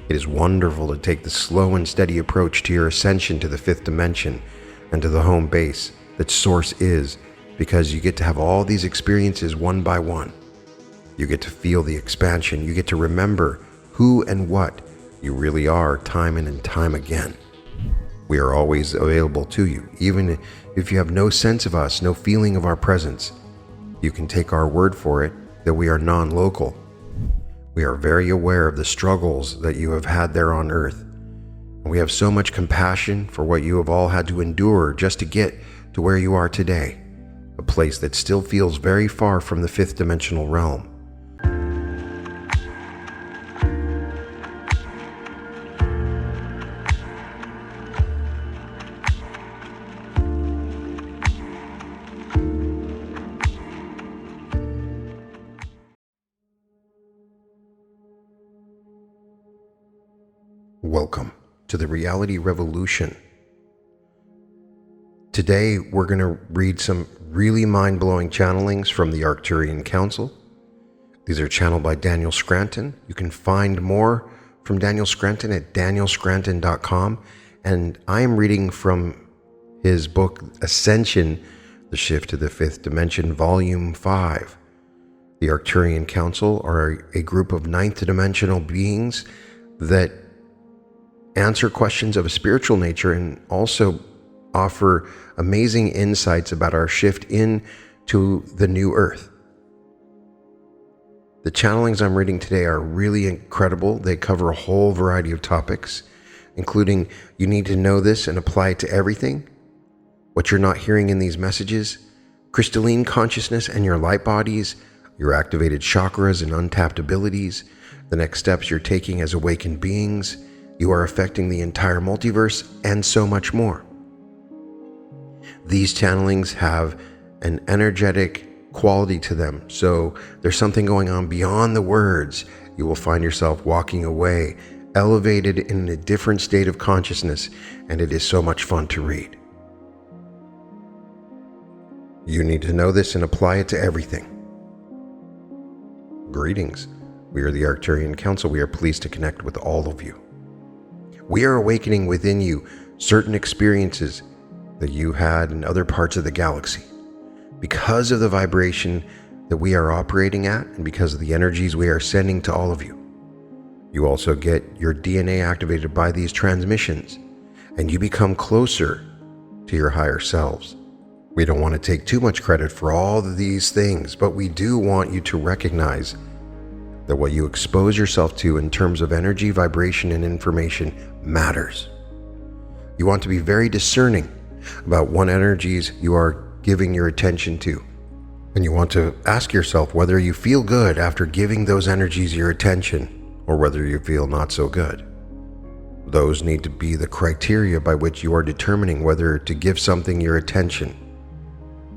It is wonderful to take the slow and steady approach to your ascension to the fifth dimension and to the home base that Source is, because you get to have all these experiences one by one. You get to feel the expansion. You get to remember who and what you really are time and time again. We are always available to you, even if you have no sense of us, no feeling of our presence. You can take our word for it that we are non-local. We are very aware of the struggles that you have had there on Earth. And we have so much compassion for what you have all had to endure just to get to where you are today, a place that still feels very far from the fifth dimensional realm. Welcome to the Reality Revolution. Today, we're going to read some really mind-blowing channelings from the Arcturian Council. These are channeled by Daniel Scranton. You can find more from Daniel Scranton at danielscranton.com. And I am reading from his book, Ascension, The Shift to the Fifth Dimension, Volume 5. The Arcturian Council are a group of ninth dimensional beings that answer questions of a spiritual nature and also offer amazing insights about our shift into the new earth. The channelings I'm reading today are really incredible. They cover a whole variety of topics, including you need to know this and apply it to everything, what you're not hearing in these messages, crystalline consciousness and your light bodies, your activated chakras and untapped abilities, the next steps you're taking as awakened beings, you are affecting the entire multiverse, and so much more. These channelings have an energetic quality to them, so there's something going on beyond the words. You will find yourself walking away, elevated in a different state of consciousness, and it is so much fun to read. You need to know this and apply it to everything. Greetings. We are the Arcturian Council. We are pleased to connect with all of you. We are awakening within you certain experiences that you had in other parts of the galaxy. Because of the vibration that we are operating at and because of the energies we are sending to all of you. You also get your DNA activated by these transmissions, and you become closer to your higher selves. We don't want to take too much credit for all of these things, but we do want you to recognize that what you expose yourself to in terms of energy, vibration, and information matters. You want to be very discerning about what energies you are giving your attention to. And you want to ask yourself whether you feel good after giving those energies your attention or whether you feel not so good. Those need to be the criteria by which you are determining whether to give something your attention.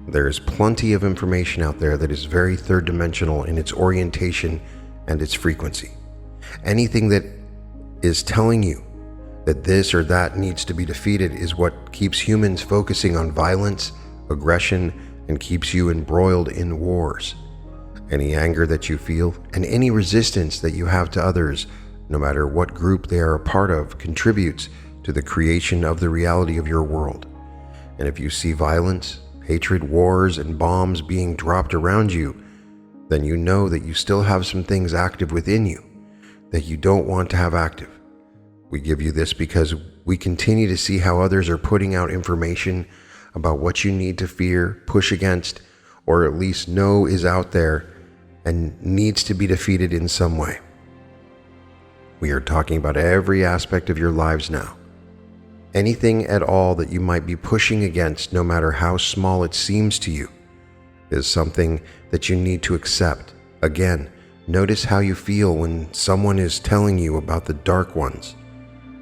There is plenty of information out there that is very third dimensional in its orientation and its frequency. Anything that is telling you that this or that needs to be defeated is what keeps humans focusing on violence, aggression, and keeps you embroiled in wars. Any anger that you feel and any resistance that you have to others, no matter what group they are a part of, contributes to the creation of the reality of your world. And if you see violence, hatred, wars, and bombs being dropped around you, then you know that you still have some things active within you that you don't want to have active. We give you this because we continue to see how others are putting out information about what you need to fear, push against, or at least know is out there and needs to be defeated in some way. We are talking about every aspect of your lives now. Anything at all that you might be pushing against, no matter how small it seems to you, is something that you need to accept. Again, notice how you feel when someone is telling you about the dark ones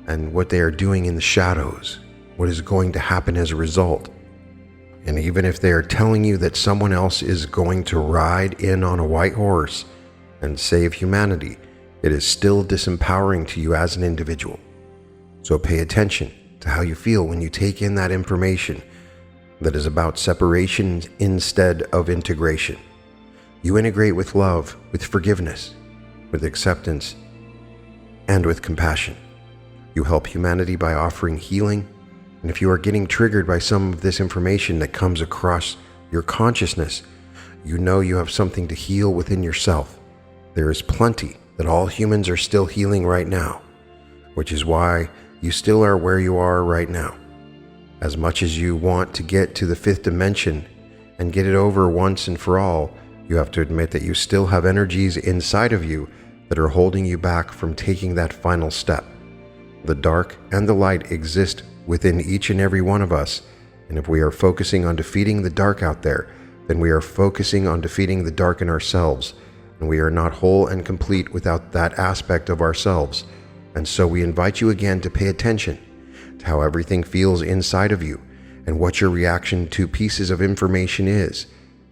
and what they are doing in the shadows, what is going to happen as a result. And even if they are telling you that someone else is going to ride in on a white horse and save humanity, it is still disempowering to you as an individual. So pay attention to how you feel when you take in that information that is about separation instead of integration. You integrate with love, with forgiveness, with acceptance, and with compassion. You help humanity by offering healing, and if you are getting triggered by some of this information that comes across your consciousness, you know you have something to heal within yourself. There is plenty that all humans are still healing right now, which is why you still are where you are right now. As much as you want to get to the fifth dimension and get it over once and for all, you have to admit that you still have energies inside of you that are holding you back from taking that final step. The dark and the light exist within each and every one of us, and if we are focusing on defeating the dark out there, then we are focusing on defeating the dark in ourselves, and we are not whole and complete without that aspect of ourselves. And so we invite you again to pay attention to how everything feels inside of you and what your reaction to pieces of information is,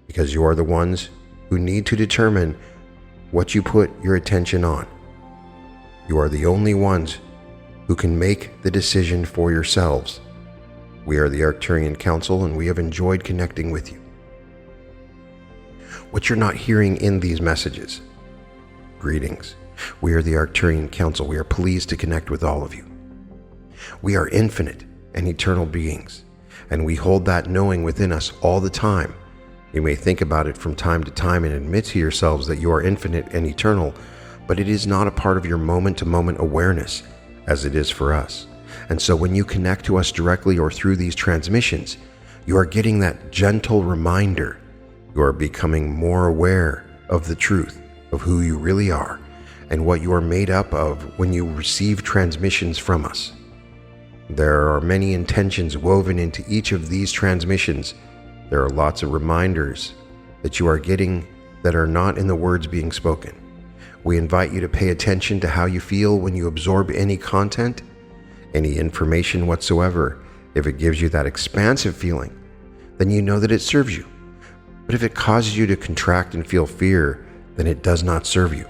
because you are the ones who need to determine what you put your attention on. You are the only ones who can make the decision for yourselves. We are the Arcturian Council, and we have enjoyed connecting with you. What you're not hearing in these messages. Greetings. We are the Arcturian Council. We are pleased to connect with all of you. We are infinite and eternal beings, and we hold that knowing within us all the time. You may think about it from time to time and admit to yourselves that you are infinite and eternal, but it is not a part of your moment-to-moment awareness as it is for us. And so when you connect to us directly or through these transmissions, you are getting that gentle reminder. You are becoming more aware of the truth of who you really are and what you are made up of when you receive transmissions from us. There are many intentions woven into each of these transmissions. There are lots of reminders that you are getting that are not in the words being spoken. We invite you to pay attention to how you feel when you absorb any content, any information whatsoever. If it gives you that expansive feeling, then you know that it serves you. But if it causes you to contract and feel fear, then it does not serve you.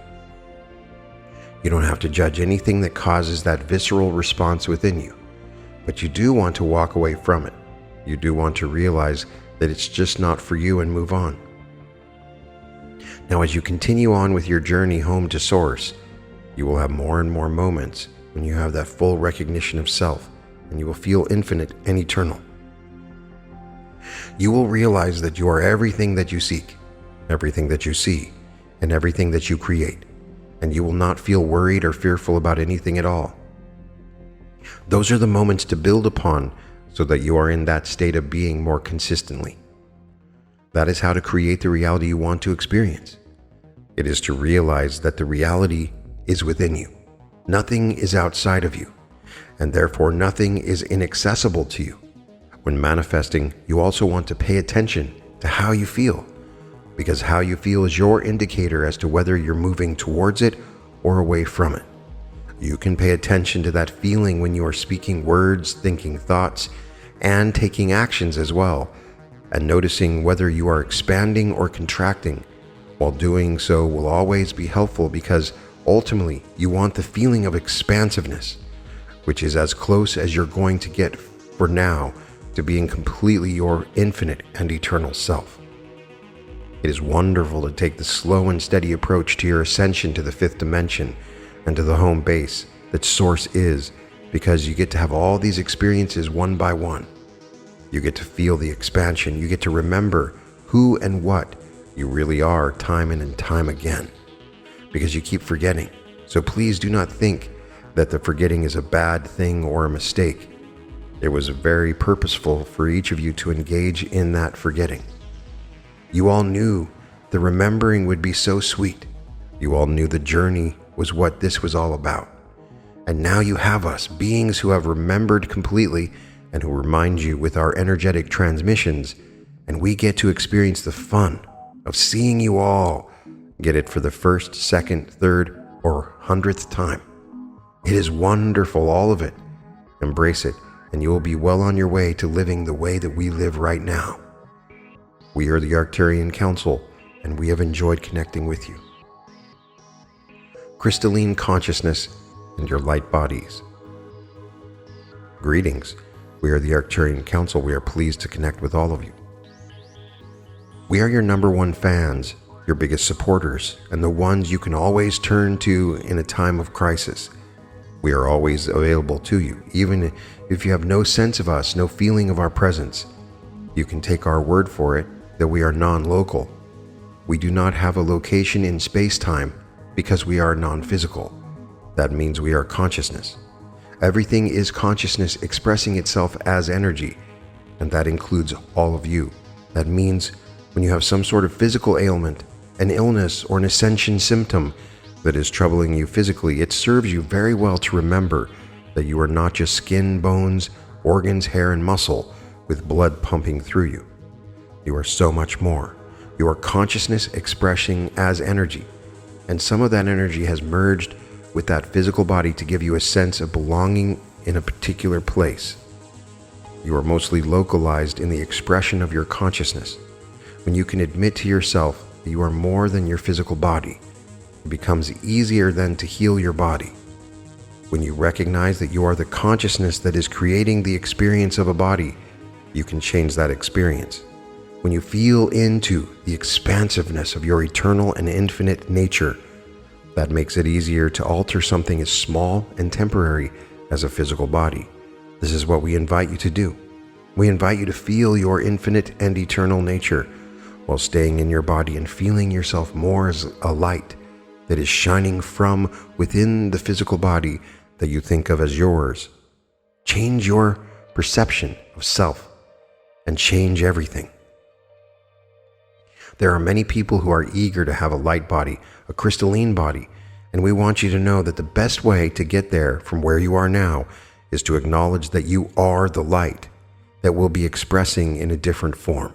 You don't have to judge anything that causes that visceral response within you, but you do want to walk away from it. You do want to realize that it's just not for you and move on. Now, as you continue on with your journey home to Source, you will have more and more moments when you have that full recognition of self, and you will feel infinite and eternal. You will realize that you are everything that you seek, everything that you see, and everything that you create, and you will not feel worried or fearful about anything at all. Those are the moments to build upon so that you are in that state of being more consistently. That is how to create the reality you want to experience. It is to realize that the reality is within you. Nothing is outside of you, and therefore nothing is inaccessible to you. When manifesting, you also want to pay attention to how you feel, because how you feel is your indicator as to whether you're moving towards it or away from it. You can pay attention to that feeling when you are speaking words, thinking thoughts, and taking actions as well, and noticing whether you are expanding or contracting. While doing so will always be helpful, because ultimately you want the feeling of expansiveness, which is as close as you're going to get for now to being completely your infinite and eternal self. It is wonderful to take the slow and steady approach to your ascension to the fifth dimension and to the home base that Source is, because you get to have all these experiences one by one. You get to feel the expansion. You get to remember who and what you really are time and time again, because you keep forgetting. So please do not think that the forgetting is a bad thing or a mistake. It was very purposeful for each of you to engage in that forgetting. You all knew the remembering would be so sweet. You all knew the journey was what this was all about. And now you have us, beings who have remembered completely and who remind you with our energetic transmissions, and we get to experience the fun of seeing you all get it for the first, second, third, or 100th time. It is wonderful, all of it. Embrace it, and you will be well on your way to living the way that we live right now. We are the Arcturian Council, and we have enjoyed connecting with you. Crystalline consciousness and your light bodies. Greetings. We are the Arcturian Council. We are pleased to connect with all of you. We are your number one fans, your biggest supporters, and the ones you can always turn to in a time of crisis. We are always available to you, even if you have no sense of us, no feeling of our presence. You can take our word for it that we are non-local. We do not have a location in space-time because we are non-physical. That means we are consciousness. Everything is consciousness expressing itself as energy, and that includes all of you. That means when you have some sort of physical ailment, an illness, or an ascension symptom that is troubling you physically, it serves you very well to remember that you are not just skin, bones, organs, hair, and muscle with blood pumping through you. You are so much more. You are consciousness expressing as energy, and some of that energy has merged with that physical body to give you a sense of belonging in a particular place. You are mostly localized in the expression of your consciousness. When you can admit to yourself that you are more than your physical body, it becomes easier then to heal your body. When you recognize that you are the consciousness that is creating the experience of a body, you can change that experience. When you feel into the expansiveness of your eternal and infinite nature, that makes it easier to alter something as small and temporary as a physical body. This is what we invite you to do. We invite you to feel your infinite and eternal nature while staying in your body and feeling yourself more as a light that is shining from within the physical body that you think of as yours. Change your perception of self and change everything. There are many people who are eager to have a light body, a crystalline body, and we want you to know that the best way to get there from where you are now is to acknowledge that you are the light that will be expressing in a different form.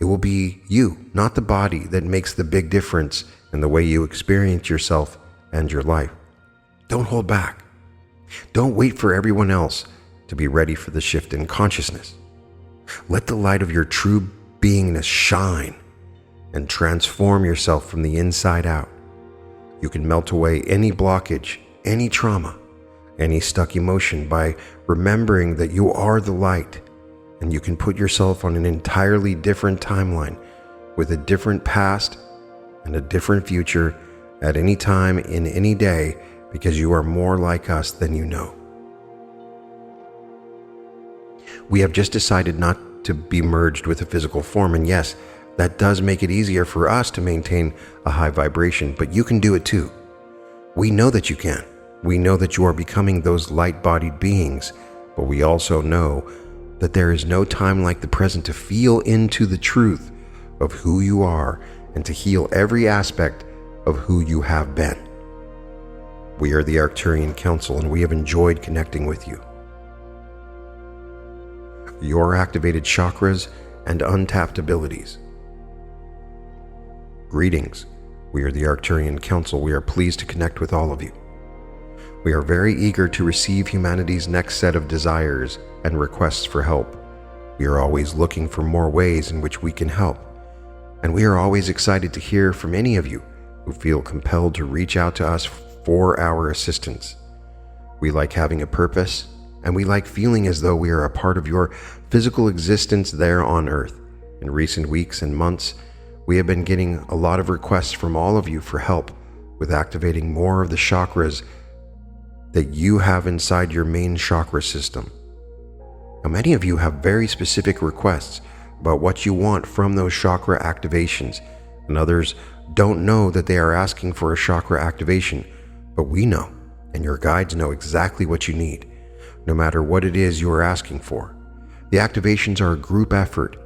It will be you, not the body, that makes the big difference in the way you experience yourself and your life. Don't hold back. Don't wait for everyone else to be ready for the shift in consciousness. Let the light of your true beingness shine and transform yourself from the inside out. You can melt away any blockage, any trauma, any stuck emotion by remembering that you are the light, and you can put yourself on an entirely different timeline with a different past and a different future at any time in any day, because you are more like us than you know. We have just decided not to be merged with a physical form, and yes, that does make it easier for us to maintain a high vibration, but you can do it too. We know that you can. We know that you are becoming those light-bodied beings, but we also know that there is no time like the present to feel into the truth of who you are and to heal every aspect of who you have been. We are the Arcturian Council, and we have enjoyed connecting with you. Your activated chakras and untapped abilities. Greetings. We are the Arcturian Council. We are pleased to connect with all of you. We are very eager to receive humanity's next set of desires and requests for help. We are always looking for more ways in which we can help, and we are always excited to hear from any of you who feel compelled to reach out to us for our assistance. We like having a purpose, and we like feeling as though we are a part of your physical existence there on Earth. In recent weeks and months, we have been getting a lot of requests from all of you for help with activating more of the chakras that you have inside your main chakra system. Now, many of you have very specific requests about what you want from those chakra activations, and others don't know that they are asking for a chakra activation, but we know, and your guides know exactly what you need, no matter what it is you are asking for. The activations are a group effort,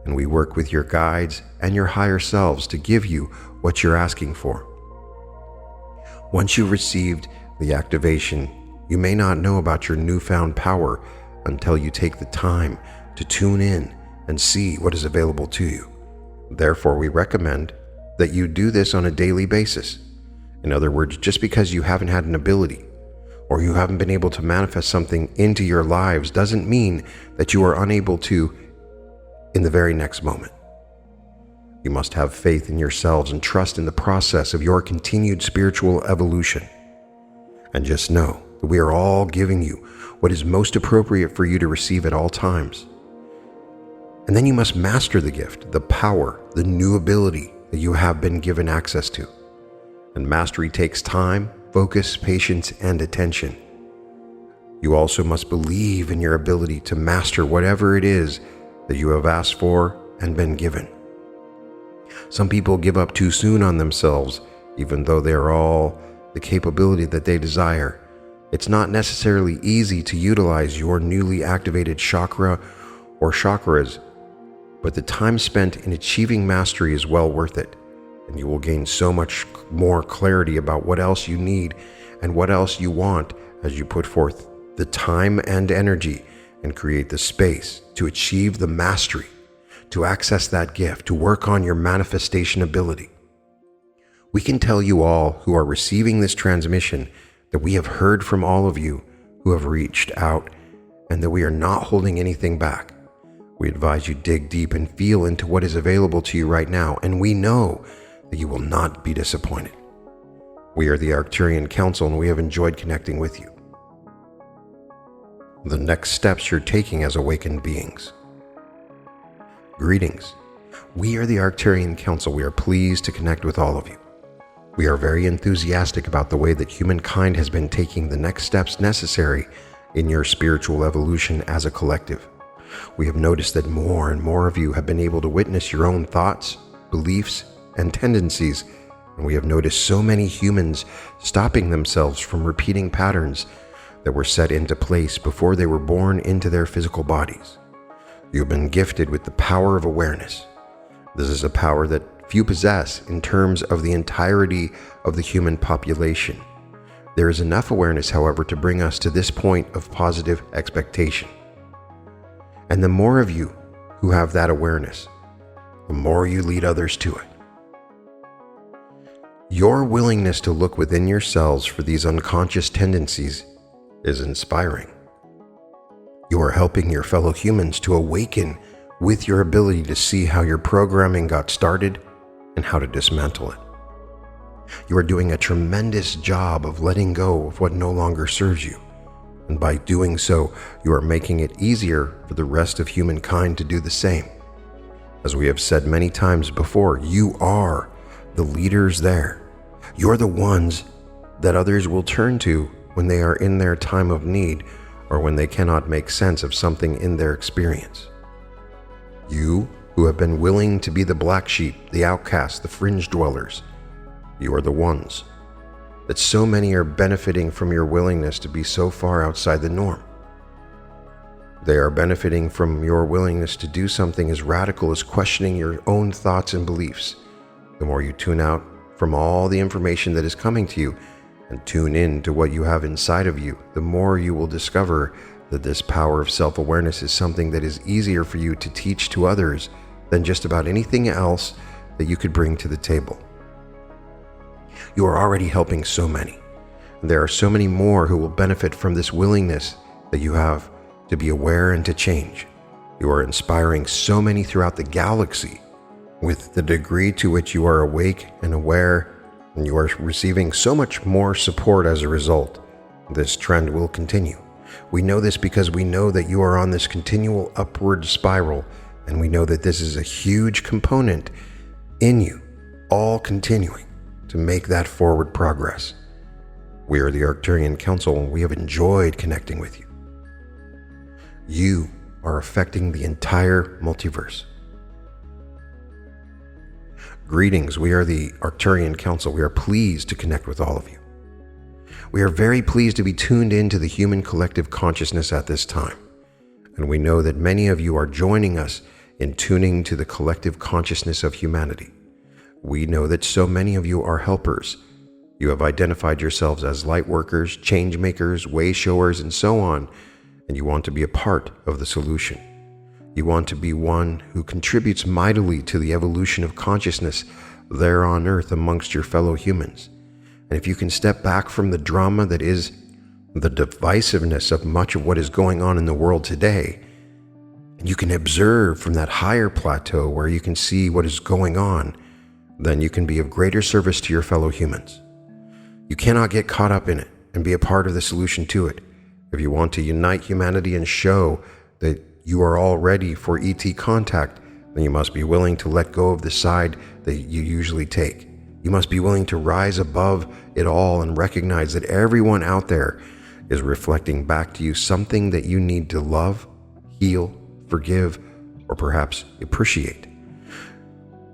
and we work with your guides and your higher selves to give you what you're asking for. Once you've received the activation, you may not know about your newfound power until you take the time to tune in and see what is available to you. Therefore, we recommend that you do this on a daily basis. In other words, just because you haven't had an ability or you haven't been able to manifest something into your lives doesn't mean that you are unable to in the very next moment. You must have faith in yourselves and trust in the process of your continued spiritual evolution. And just know that we are all giving you what is most appropriate for you to receive at all times. And then you must master the gift, the power, the new ability that you have been given access to. And mastery takes time, focus, patience, and attention. You also must believe in your ability to master whatever it is that you have asked for and been given. Some people give up too soon on themselves, even though they are all the capability that they desire. It's not necessarily easy to utilize your newly activated chakra or chakras, but the time spent in achieving mastery is well worth it, and you will gain so much more clarity about what else you need and what else you want as you put forth the time and energy and create the space to achieve the mastery, to access that gift, to work on your manifestation ability. We can tell you all who are receiving this transmission that we have heard from all of you who have reached out and that we are not holding anything back. We advise you dig deep and feel into what is available to you right now, and we know that you will not be disappointed. We are the Arcturian Council, and we have enjoyed connecting with you. The next steps you're taking as awakened beings. Greetings. We are the Arcturian Council. We are pleased to connect with all of you. We are very enthusiastic about the way that humankind has been taking the next steps necessary in your spiritual evolution as a collective. We have noticed that more and more of you have been able to witness your own thoughts, beliefs, and tendencies, and we have noticed so many humans stopping themselves from repeating patterns that were set into place before they were born into their physical bodies. You have been gifted with the power of awareness. This is a power that few possess in terms of the entirety of the human population. There is enough awareness, however, to bring us to this point of positive expectation. And the more of you who have that awareness, the more you lead others to it. Your willingness to look within yourselves for these unconscious tendencies is inspiring. You are helping your fellow humans to awaken with your ability to see how your programming got started and how to dismantle it. You are doing a tremendous job of letting go of what no longer serves you. And by doing so, you are making it easier for the rest of humankind to do the same. As we have said many times before, you are the leaders there. You're the ones that others will turn to when they are in their time of need or when they cannot make sense of something in their experience. You who have been willing to be the black sheep, the outcasts, the fringe dwellers, you are the ones that so many are benefiting from your willingness to be so far outside the norm. They are benefiting from your willingness to do something as radical as questioning your own thoughts and beliefs. The more you tune out from all the information that is coming to you and tune in to what you have inside of you, the more you will discover that this power of self-awareness is something that is easier for you to teach to others than just about anything else that you could bring to the table. You are already helping so many. There are so many more who will benefit from this willingness that you have to be aware and to change. You are inspiring so many throughout the galaxy with the degree to which you are awake and aware, and you are receiving so much more support as a result. This trend will continue. We know this because we know that you are on this continual upward spiral, and we know that this is a huge component in you, all continuing to make that forward progress. We are the Arcturian Council, and we have enjoyed connecting with you. You are affecting the entire multiverse. Greetings, we are the Arcturian Council. We are pleased to connect with all of you. We are very pleased to be tuned into the human collective consciousness at this time. And we know that many of you are joining us in tuning to the collective consciousness of humanity. We know that so many of you are helpers. You have identified yourselves as lightworkers, changemakers, wayshowers, and so on, and you want to be a part of the solution. You want to be one who contributes mightily to the evolution of consciousness there on Earth amongst your fellow humans. And if you can step back from the drama that is the divisiveness of much of what is going on in the world today, and you can observe from that higher plateau where you can see what is going on, then you can be of greater service to your fellow humans. You cannot get caught up in it and be a part of the solution to it. If you want to unite humanity and show that you are all ready for ET contact, then you must be willing to let go of the side that you usually take. You must be willing to rise above it all and recognize that everyone out there is reflecting back to you something that you need to love, heal, forgive, or perhaps appreciate.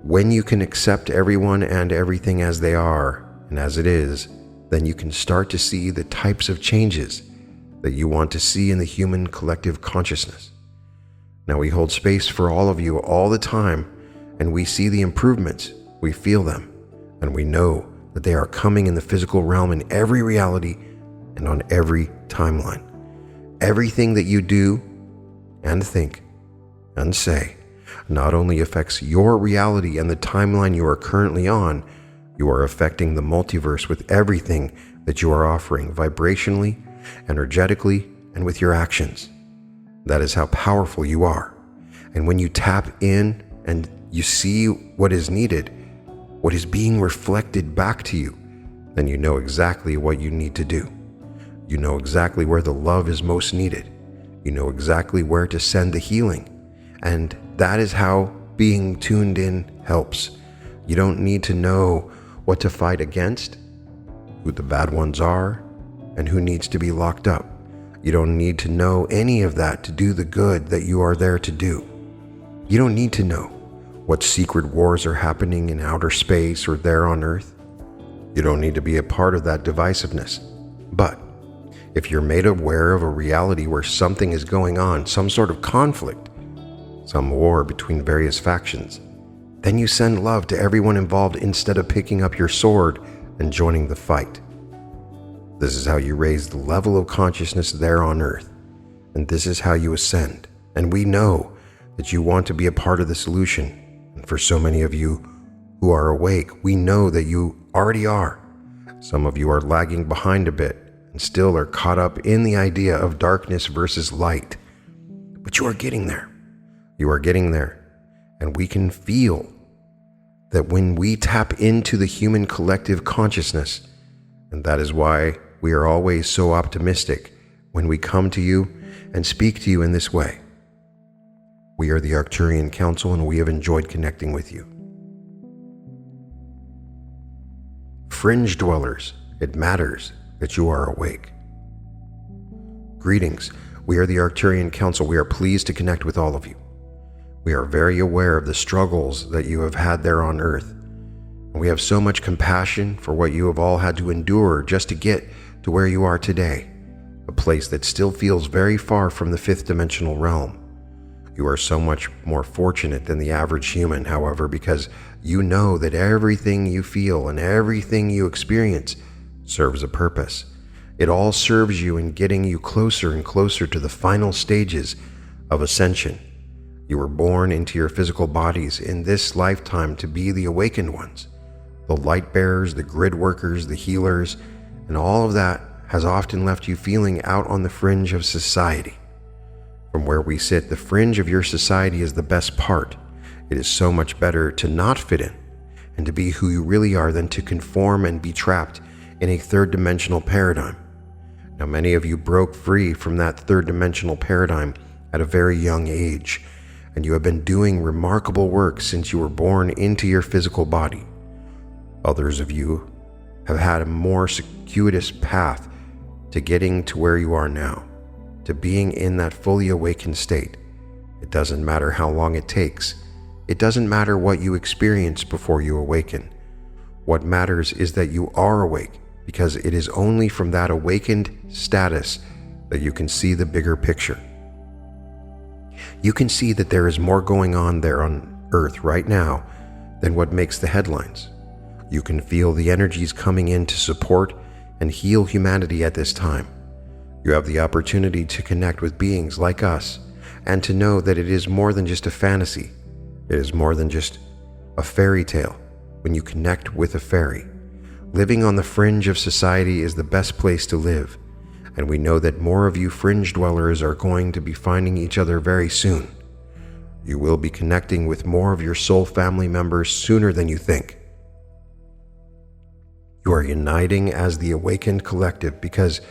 When you can accept everyone and everything as they are and as it is, then you can start to see the types of changes that you want to see in the human collective consciousness. Now we hold space for all of you all the time, and we see the improvements, we feel them, and we know that they are coming in the physical realm in every reality and on every timeline. Everything that you do and think and say not only affects your reality and the timeline you are currently on, you are affecting the multiverse with everything that you are offering vibrationally, energetically, and with your actions. That is how powerful you are. And when you tap in and you see what is needed, what is being reflected back to you, then you know exactly what you need to do. You know exactly where the love is most needed. You know exactly where to send the healing. And that is how being tuned in helps. You don't need to know what to fight against, who the bad ones are, and who needs to be locked up. You don't need to know any of that to do the good that you are there to do. You don't need to know what secret wars are happening in outer space or there on Earth. You don't need to be a part of that divisiveness. But if you're made aware of a reality where something is going on, some sort of conflict, some war between various factions, then you send love to everyone involved instead of picking up your sword and joining the fight. This is how you raise the level of consciousness there on Earth, and this is how you ascend. And we know that you want to be a part of the solution. And for so many of you who are awake, we know that you already are. Some of you are lagging behind a bit and still are caught up in the idea of darkness versus light. But you are getting there. You are getting there. And we can feel that when we tap into the human collective consciousness, and that is why we are always so optimistic when we come to you and speak to you in this way. We are the Arcturian Council, and we have enjoyed connecting with you. Fringe dwellers, it matters that you are awake. Greetings. We are the Arcturian Council. We are pleased to connect with all of you. We are very aware of the struggles that you have had there on Earth. And we have so much compassion for what you have all had to endure just to get to where you are today, a place that still feels very far from the fifth dimensional realm. You are so much more fortunate than the average human, however, because you know that everything you feel and everything you experience serves a purpose. It all serves you in getting you closer and closer to the final stages of ascension. You were born into your physical bodies in this lifetime to be the awakened ones, the light bearers, the grid workers, the healers, and all of that has often left you feeling out on the fringe of society. From where we sit, the fringe of your society is the best part. It is so much better to not fit in and to be who you really are than to conform and be trapped in a third dimensional paradigm. Now, many of you broke free from that third dimensional paradigm at a very young age, and you have been doing remarkable work since you were born into your physical body. Others of you have had a more circuitous path to getting to where you are now, to being in that fully awakened state. It doesn't matter how long it takes. It doesn't matter what you experience before you awaken. What matters is that you are awake, because it is only from that awakened status that you can see the bigger picture. You can see that there is more going on there on Earth right now than what makes the headlines. You can feel the energies coming in to support and heal humanity at this time. You have the opportunity to connect with beings like us and to know that it is more than just a fantasy. It is more than just a fairy tale when you connect with a fairy. Living on the fringe of society is the best place to live, and we know that more of you fringe dwellers are going to be finding each other very soon. You will be connecting with more of your soul family members sooner than you think. You are uniting as the awakened collective because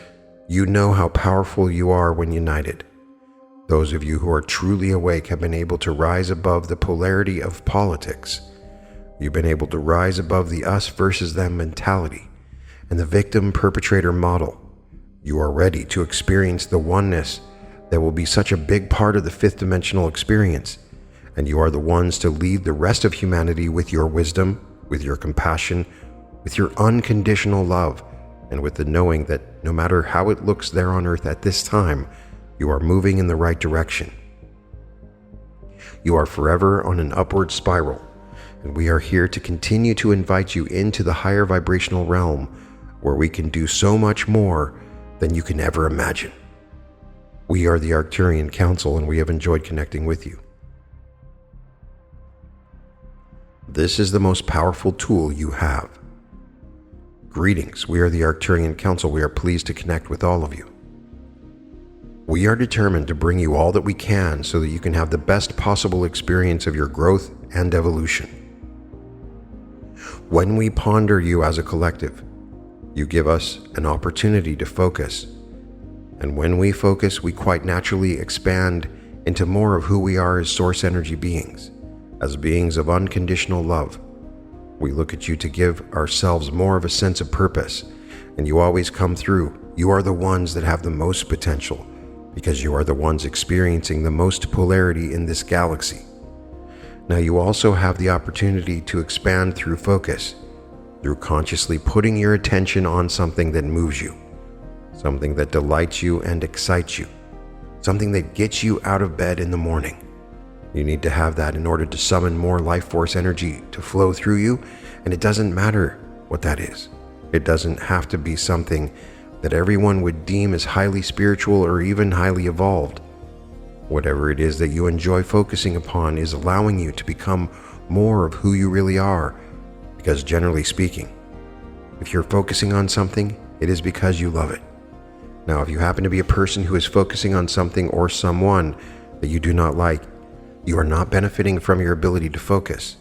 you know how powerful you are when united. Those of you who are truly awake have been able to rise above the polarity of politics. You've been able to rise above the us versus them mentality and the victim-perpetrator model. You are ready to experience the oneness that will be such a big part of the fifth dimensional experience, and you are the ones to lead the rest of humanity with your wisdom, with your compassion, with your unconditional love, and with the knowing that no matter how it looks there on Earth at this time, you are moving in the right direction. You are forever on an upward spiral, and we are here to continue to invite you into the higher vibrational realm where we can do so much more than you can ever imagine. We are the Arcturian Council, and we have enjoyed connecting with you. This is the most powerful tool you have. Greetings, we are the Arcturian Council. We are pleased to connect with all of you. We are determined to bring you all that we can so that you can have the best possible experience of your growth and evolution. When we ponder you as a collective, you give us an opportunity to focus. And when we focus, we quite naturally expand into more of who we are as source energy beings, as beings of unconditional love. We look at you to give ourselves more of a sense of purpose, and you always come through. You are the ones that have the most potential, because you are the ones experiencing the most polarity in this galaxy. Now you also have the opportunity to expand through focus, through consciously putting your attention on something that moves you, something that delights you and excites you, something that gets you out of bed in the morning. You need to have that in order to summon more life force energy to flow through you, and it doesn't matter what that is. It doesn't have to be something that everyone would deem as highly spiritual or even highly evolved. Whatever it is that you enjoy focusing upon is allowing you to become more of who you really are, because generally speaking, if you're focusing on something, it is because you love it. Now, if you happen to be a person who is focusing on something or someone that you do not like, you are not benefiting from your ability to focus.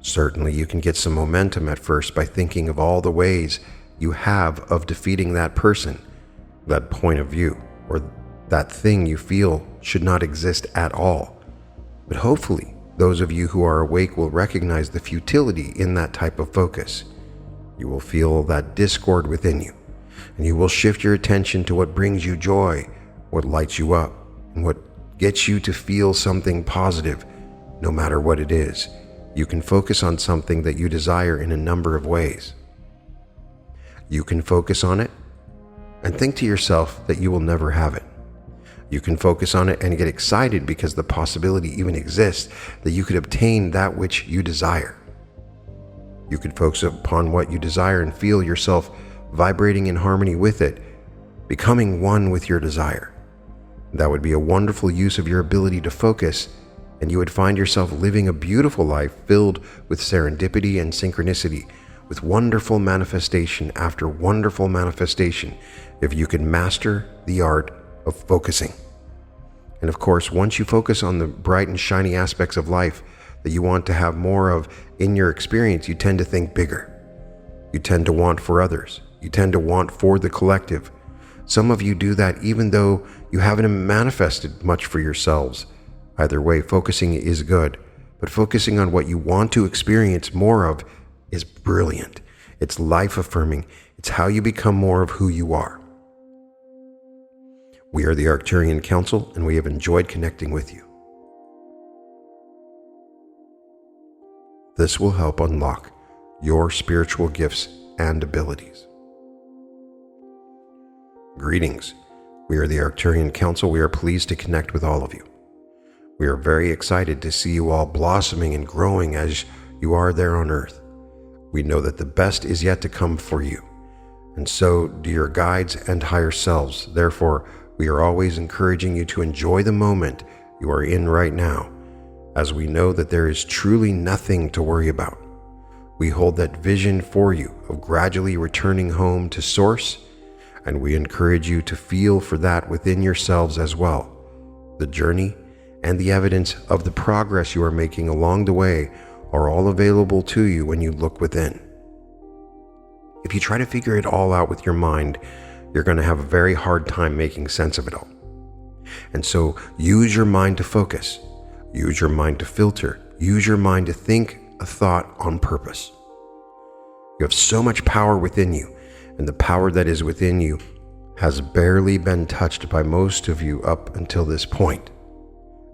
Certainly, you can get some momentum at first by thinking of all the ways you have of defeating that person, that point of view, or that thing you feel should not exist at all. But hopefully, those of you who are awake will recognize the futility in that type of focus. You will feel that discord within you, and you will shift your attention to what brings you joy, what lights you up, and what gets you to feel something positive, no matter what it is. You can focus on something that you desire in a number of ways. You can focus on it and think to yourself that you will never have it. You can focus on it and get excited because the possibility even exists that you could obtain that which you desire. You could focus upon what you desire and feel yourself vibrating in harmony with it, becoming one with your desire. That would be a wonderful use of your ability to focus, and you would find yourself living a beautiful life filled with serendipity and synchronicity, with wonderful manifestation after wonderful manifestation, if you can master the art of focusing. And of course, once you focus on the bright and shiny aspects of life that you want to have more of in your experience, you tend to think bigger. You tend to want for others. You tend to want for the collective. Some of you do that even though you haven't manifested much for yourselves. Either way, focusing is good, but focusing on what you want to experience more of is brilliant. It's life-affirming. It's how you become more of who you are. We are the Arcturian Council, and we have enjoyed connecting with you. This will help unlock your spiritual gifts and abilities. Greetings. We are the Arcturian Council. We are pleased to connect with all of you. We are very excited to see you all blossoming and growing as you are there on Earth. We know that the best is yet to come for you, and so do your guides and higher selves. Therefore, we are always encouraging you to enjoy the moment you are in right now, as we know that there is truly nothing to worry about. We hold that vision for you of gradually returning home to Source, and we encourage you to feel for that within yourselves as well. The journey and the evidence of the progress you are making along the way are all available to you when you look within. If you try to figure it all out with your mind, you're going to have a very hard time making sense of it all. And so use your mind to focus. Use your mind to filter. Use your mind to think a thought on purpose. You have so much power within you, and the power that is within you has barely been touched by most of you up until this point.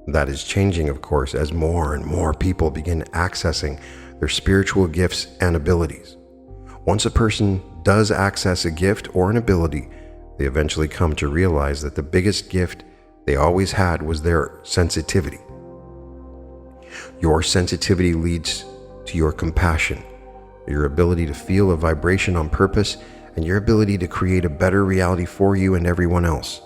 That is changing, of course, as more and more people begin accessing their spiritual gifts and abilities. Once a person does access a gift or an ability, they eventually come to realize that the biggest gift they always had was their sensitivity. Your sensitivity leads to your compassion, your ability to feel a vibration on purpose, and your ability to create a better reality for you and everyone else.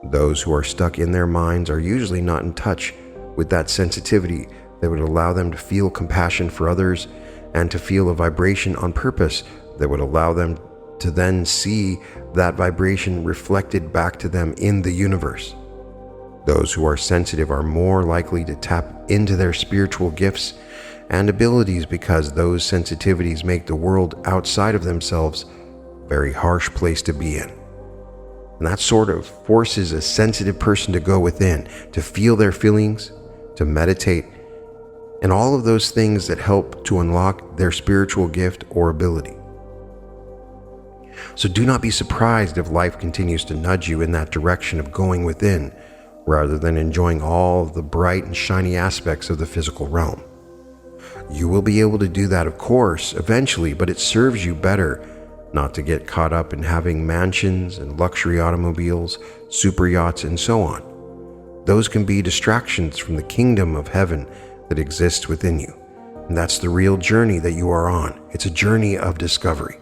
Those who are stuck in their minds are usually not in touch with that sensitivity that would allow them to feel compassion for others and to feel a vibration on purpose that would allow them to then see that vibration reflected back to them in the universe. Those who are sensitive are more likely to tap into their spiritual gifts and abilities because those sensitivities make the world outside of themselves a very harsh place to be in. And that sort of forces a sensitive person to go within, to feel their feelings, to meditate, and all of those things that help to unlock their spiritual gift or ability. So do not be surprised if life continues to nudge you in that direction of going within, rather than enjoying all the bright and shiny aspects of the physical realm. You will be able to do that, of course, eventually, but it serves you better not to get caught up in having mansions and luxury automobiles, super yachts, and so on. Those can be distractions from the kingdom of heaven that exists within you. And that's the real journey that you are on. It's a journey of discovery.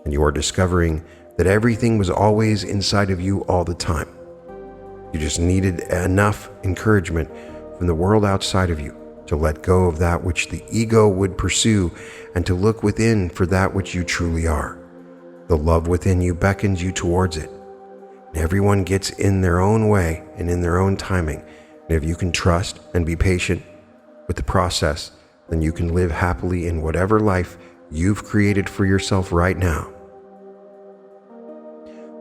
And you are discovering that everything was always inside of you all the time. You just needed enough encouragement from the world outside of you to let go of that which the ego would pursue and to look within for that which you truly are. The love within you beckons you towards it. And everyone gets in their own way and in their own timing. And if you can trust and be patient with the process, then you can live happily in whatever life you've created for yourself right now.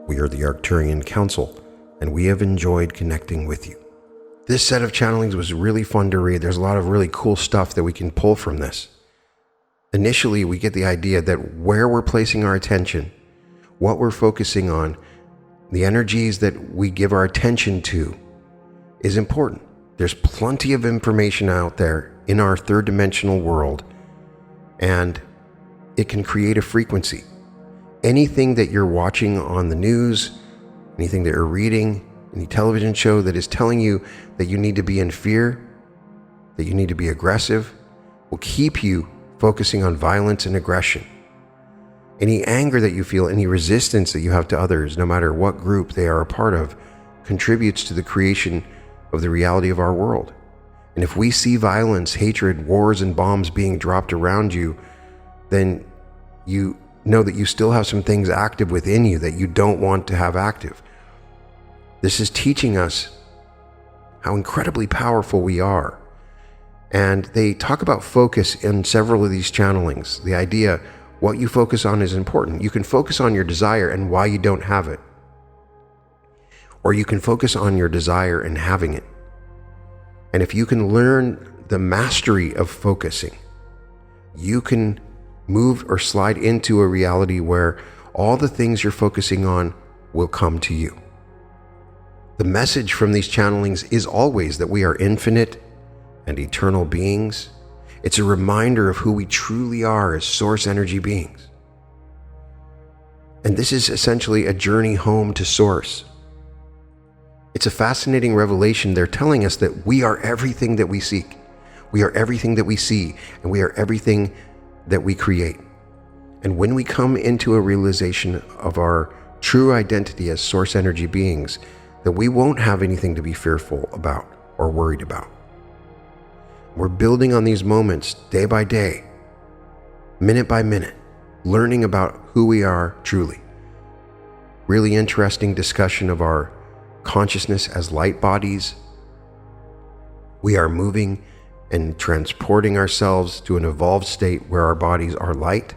We are the Arcturian Council, and we have enjoyed connecting with you. This set of channelings was really fun to read. There's a lot of really cool stuff that we can pull from this. Initially, we get the idea that where we're placing our attention, what we're focusing on, the energies that we give our attention to is important. There's plenty of information out there in our third dimensional world, and it can create a frequency. Anything that you're watching on the news, anything that you're reading, any television show that is telling you that you need to be in fear, that you need to be aggressive, will keep you focusing on violence and aggression. Any anger that you feel, any resistance that you have to others, no matter what group they are a part of, contributes to the creation of the reality of our world. And if we see violence, hatred, wars, and bombs being dropped around you, then you know that you still have some things active within you that you don't want to have active. This is teaching us how incredibly powerful we are. And they talk about focus in several of these channelings. The idea, what you focus on is important. You can focus on your desire and why you don't have it. Or you can focus on your desire and having it. And if you can learn the mastery of focusing, you can move or slide into a reality where all the things you're focusing on will come to you. The message from these channelings is always that we are infinite and eternal beings. It's a reminder of who we truly are as source energy beings. And this is essentially a journey home to source. It's a fascinating revelation. They're telling us that we are everything that we seek. We are everything that we see, and we are everything that we create. And when we come into a realization of our true identity as source energy beings, that we won't have anything to be fearful about or worried about. We're building on these moments day by day, minute by minute, learning about who we are truly. Really interesting discussion of our consciousness as light bodies. We are moving and transporting ourselves to an evolved state where our bodies are light.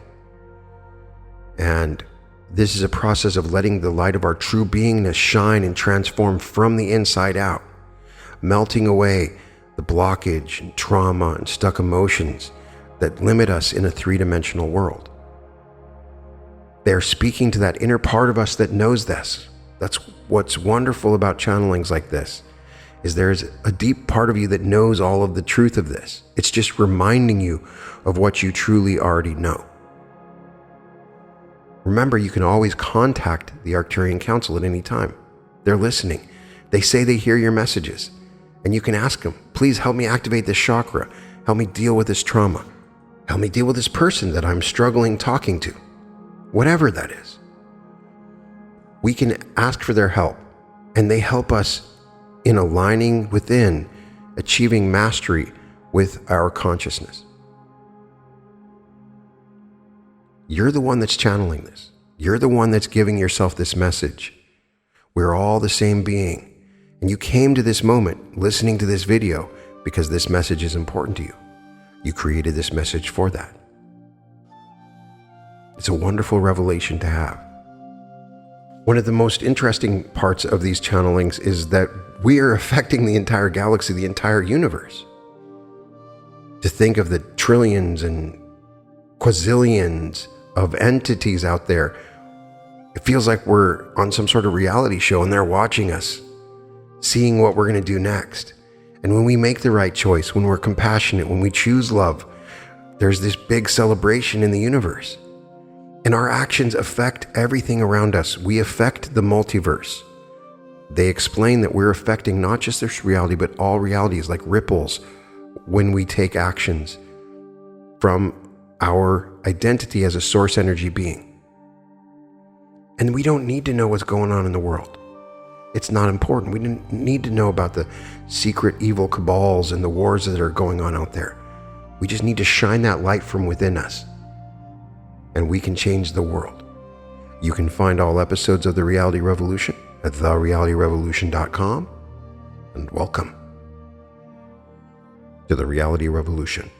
And this is a process of letting the light of our true beingness shine and transform from the inside out, melting away the blockage and trauma and stuck emotions that limit us in a three-dimensional world. They're speaking to that inner part of us that knows this. That's what's wonderful about channelings like this, is there's a deep part of you that knows all of the truth of this. It's just reminding you of what you truly already know. Remember, you can always contact the Arcturian Council at any time. They're listening. They say they hear your messages. And you can ask them, please help me activate this chakra. Help me deal with this trauma. Help me deal with this person that I'm struggling talking to. Whatever that is. We can ask for their help, and they help us in aligning within, achieving mastery with our consciousness. You're the one that's channeling this. You're the one that's giving yourself this message. We're all the same being. And you came to this moment listening to this video because this message is important to you. You created this message for that. It's a wonderful revelation to have. One of the most interesting parts of these channelings is that we are affecting the entire galaxy, the entire universe. To think of the trillions and quazillions of entities out there, it feels like we're on some sort of reality show and they're watching us, seeing what we're going to do next. And when we make the right choice, when we're compassionate, when we choose love, there's this big celebration in the universe. And our actions affect everything around us. We affect the multiverse. They explain that we're affecting not just this reality, but all realities, like ripples, when we take actions from our identity as a source energy being. And we don't need to know what's going on in the world. It's not important. We don't need to know about the secret evil cabals and the wars that are going on out there. We just need to shine that light from within us, and we can change the world. You can find all episodes of The Reality Revolution at therealityrevolution.com, and welcome to The Reality Revolution.